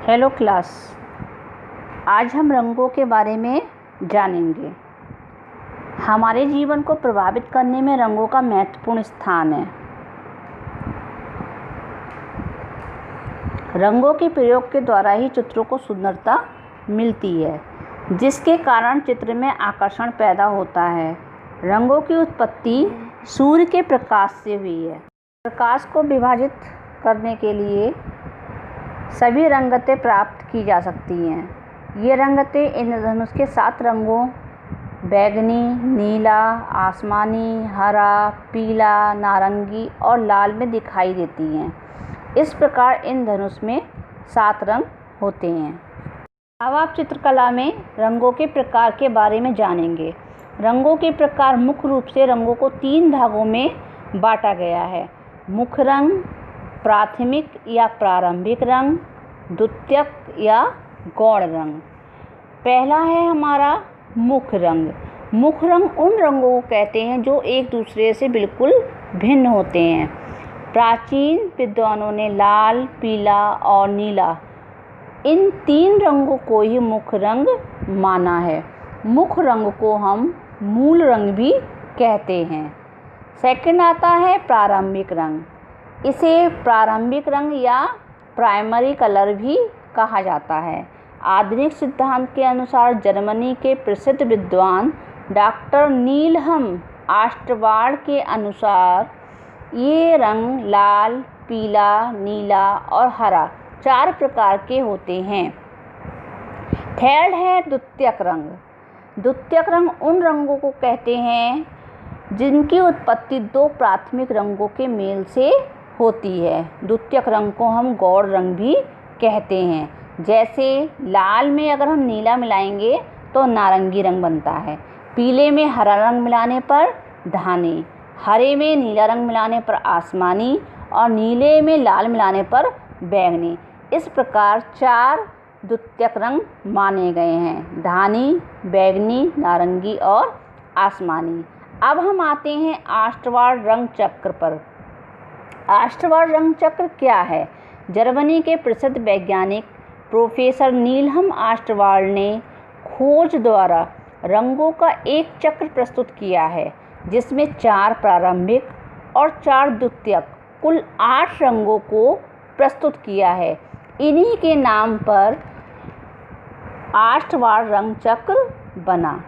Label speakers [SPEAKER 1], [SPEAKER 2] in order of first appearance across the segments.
[SPEAKER 1] Hello class, आज हम रंगों के बारे में जानेंगे। हमारे जीवन को प्रभावित करने में रंगों का महत्वपूर्ण स्थान है। रंगों के प्रयोग के द्वारा ही चित्रों को सुंदरता मिलती है, जिसके कारण चित्र में आकर्षण पैदा होता है। रंगों की उत्पत्ति सूर्य के प्रकाश से हुई है। प्रकाश को विभाजित करने के लिए सभी रंगतें प्राप्त की जा सकती हैं। ये रंगतें इंद्रधनुष के 7 रंगों बैगनी, नीला, आसमानी, हरा, पीला, नारंगी और लाल में दिखाई देती हैं। इस प्रकार इंद्रधनुष में 7 रंग होते हैं। अब आप चित्रकला में रंगों के प्रकार के बारे में जानेंगे। रंगों के प्रकार मुख्य रूप से रंगों को 3 भागों में बांटा गया है: मुख्य रंग, प्राथमिक या प्रारंभिक रंग, द्वितीयक या गौण रंग। पहला है हमारा मुख्य रंग। मुख्य रंग उन रंगों को कहते हैं जो एक दूसरे से बिल्कुल भिन्न होते हैं। प्राचीन विद्वानों ने लाल, पीला और नीला इन 3 रंगों को ही मुख्य रंग माना है। मुख्य रंग को हम मूल रंग भी कहते हैं। सेकंड आता है प्रारंभिक रंग। इसे प्रारंभिक रंग या प्राइमरी कलर भी कहा जाता है। आधुनिक सिद्धांत के अनुसार जर्मनी के प्रसिद्ध विद्वान डॉक्टर नीलहम ऑस्टवाल्ड के अनुसार ये रंग लाल, पीला, नीला और हरा 4 प्रकार के होते हैं। थर्ड है द्वितीयक रंग। द्वितीयक रंग उन रंगों को कहते हैं जिनकी उत्पत्ति 2 प्राथमिक रंगों के मेल से होती है। द्वितीयक रंग को हम गौण रंग भी कहते हैं। जैसे लाल में अगर हम नीला मिलाएंगे तो नारंगी रंग बनता है। पीले में हरा रंग मिलाने पर धानी, हरे में नीला रंग मिलाने पर आसमानी और नीले में लाल मिलाने पर बैंगनी। इस प्रकार 4 द्वितीयक रंग माने गए हैं: धानी, बैंगनी, नारंगी और आसमानी। अब हम आते हैं ऑस्टवाल्ड रंग चक्र पर। ऑस्टवाल्ड रंग चक्र क्या है? जर्मनी के प्रसिद्ध वैज्ञानिक प्रोफेसर नीलहम ऑस्टवाल्ड ने खोज द्वारा रंगों का एक चक्र प्रस्तुत किया है, जिसमें 4 प्रारंभिक और 4 द्वितीयक कुल 8 रंगों को प्रस्तुत किया है। इन्हीं के नाम पर ऑस्टवाल्ड रंग चक्र बना।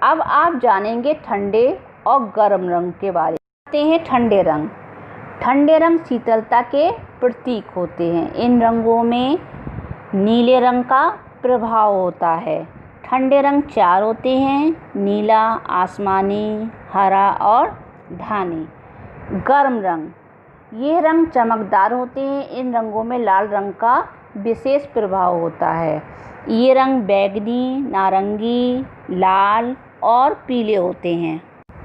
[SPEAKER 1] अब आप जानेंगे ठंडे और गर्म रंग के बारे में। आते हैं ठंडे रंग। ठंडे रंग शीतलता के प्रतीक होते हैं। इन रंगों में नीले रंग का प्रभाव होता है। ठंडे रंग 4 होते हैं: नीला, आसमानी, हरा और धानी। गर्म रंग, ये रंग चमकदार होते हैं। इन रंगों में लाल रंग का विशेष प्रभाव होता है। ये रंग बैगनी, नारंगी, लाल और पीले होते हैं।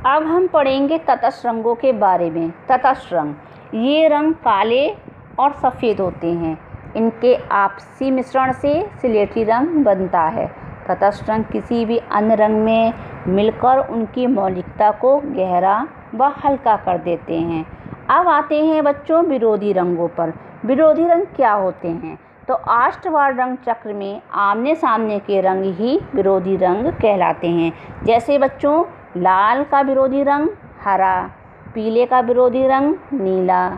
[SPEAKER 1] अब हम पढ़ेंगे तटस्थ रंगों के बारे में। तटस्थ रंग, ये रंग काले और सफ़ेद होते हैं। इनके आपसी मिश्रण से सिलेटी रंग बनता है। तटस्थ रंग किसी भी अन्य रंग में मिलकर उनकी मौलिकता को गहरा व हल्का कर देते हैं। अब आते हैं बच्चों विरोधी रंगों पर। विरोधी रंग क्या होते हैं? तो ऑस्टवाल्ड रंग चक्र में आमने सामने के रंग ही विरोधी रंग कहलाते हैं। जैसे बच्चों, लाल का विरोधी रंग हरा, पीले का विरोधी रंग नीला,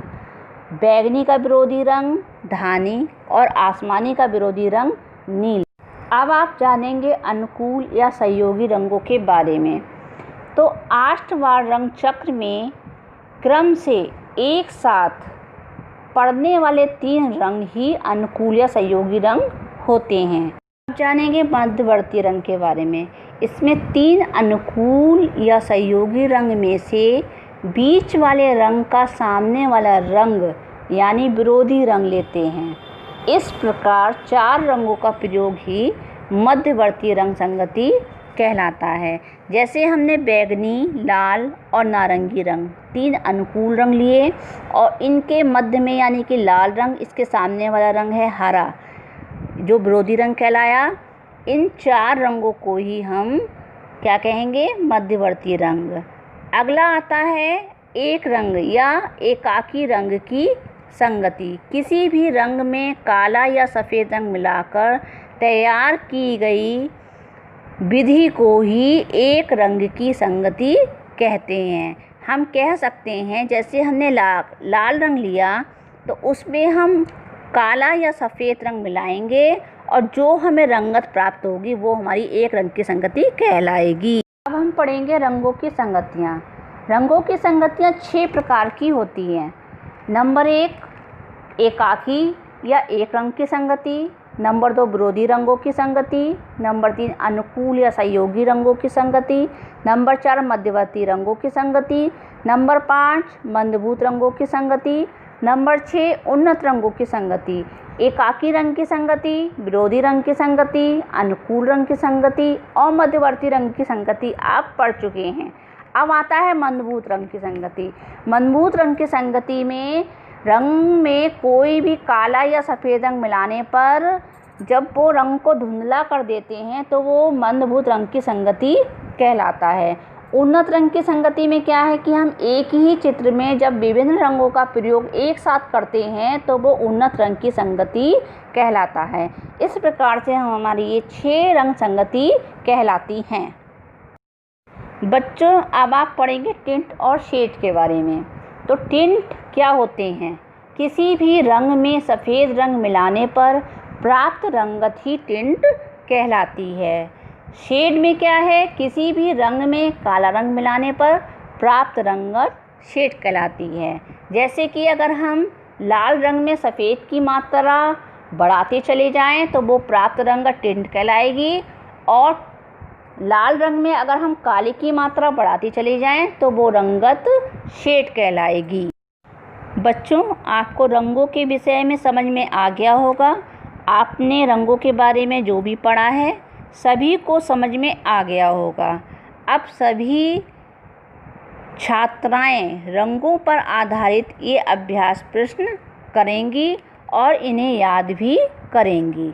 [SPEAKER 1] बैंगनी का विरोधी रंग धानी और आसमानी का विरोधी रंग नीला। अब आप जानेंगे अनुकूल या सहयोगी रंगों के बारे में। तो ऑस्टवाल्ड रंग चक्र में क्रम से एक साथ पड़ने वाले 3 रंग ही अनुकूल या सहयोगी रंग होते हैं। अब जानेंगे मध्यवर्ती रंग के बारे में। इसमें 3 अनुकूल या सहयोगी रंग में से बीच वाले रंग का सामने वाला रंग यानी विरोधी रंग लेते हैं। इस प्रकार 4 रंगों का प्रयोग ही मध्यवर्ती रंग संगति कहलाता है। जैसे हमने बैगनी, लाल और नारंगी रंग 3 अनुकूल रंग लिए और इनके मध्य में यानी कि लाल रंग, इसके सामने वाला रंग है हरा जो विरोधी रंग कहलाया। इन 4 रंगों को ही हम क्या कहेंगे? मध्यवर्ती रंग। अगला आता है एक रंग या एकाकी रंग की संगति किसी भी रंग में काला या सफ़ेद रंग मिलाकर तैयार की गई विधि को ही एक रंग की संगति कहते हैं। हम कह सकते हैं जैसे हमने लाल रंग लिया तो उसमें हम काला या सफ़ेद रंग मिलाएंगे और जो हमें रंगत प्राप्त होगी वो हमारी एक रंग की संगति कहलाएगी। अब हम पढ़ेंगे रंगों की संगतियाँ। रंगों की संगतियाँ 6 प्रकार की होती हैं। नंबर 1 एकाकी या एक रंग की संगति। नंबर 2 विरोधी रंगों की संगति। नंबर 3 अनुकूल या सहयोगी रंगों की संगति। नंबर 4 मध्यवर्ती रंगों की संगति। नंबर 5 मंदभूत रंगों की संगति। नंबर 6 उन्नत रंगों की संगति। एकाकी रंग की संगति, विरोधी रंग की संगति, अनुकूल रंग की संगति और मध्यवर्ती रंग की संगति आप पढ़ चुके हैं। अब आता है मंदभूत रंग की संगति। मंदभूत रंग की संगति में रंग में कोई भी काला या सफ़ेद रंग मिलाने पर जब वो रंग को धुंधला कर देते हैं तो वो मंदभूत रंग की संगति कहलाता है। उन्नत रंग की संगति में क्या है कि हम एक ही चित्र में जब विभिन्न रंगों का प्रयोग एक साथ करते हैं तो वो उन्नत रंग की संगति कहलाता है। इस प्रकार से हमारी ये 6 रंग संगति कहलाती हैं। बच्चों अब आप पढ़ेंगे टिंट और शेड के बारे में। तो टिंट क्या होते हैं? किसी भी रंग में सफ़ेद रंग मिलाने पर प्राप्त रंगत ही टिंट कहलाती है। शेड में क्या है? किसी भी रंग में काला रंग मिलाने पर प्राप्त रंगत शेड कहलाती है। जैसे कि अगर हम लाल रंग में सफ़ेद की मात्रा बढ़ाते चले जाएं तो वो प्राप्त रंगत टिंट कहलाएगी, और लाल रंग में अगर हम काले की मात्रा बढ़ाते चले जाएं तो वो रंगत शेड कहलाएगी। बच्चों आपको रंगों के विषय में समझ में आ गया होगा। आपने रंगों के बारे में जो भी पढ़ा है सभी को समझ में आ गया होगा। अब सभी छात्राएं रंगों पर आधारित ये अभ्यास प्रश्न करेंगी और इन्हें याद भी करेंगी।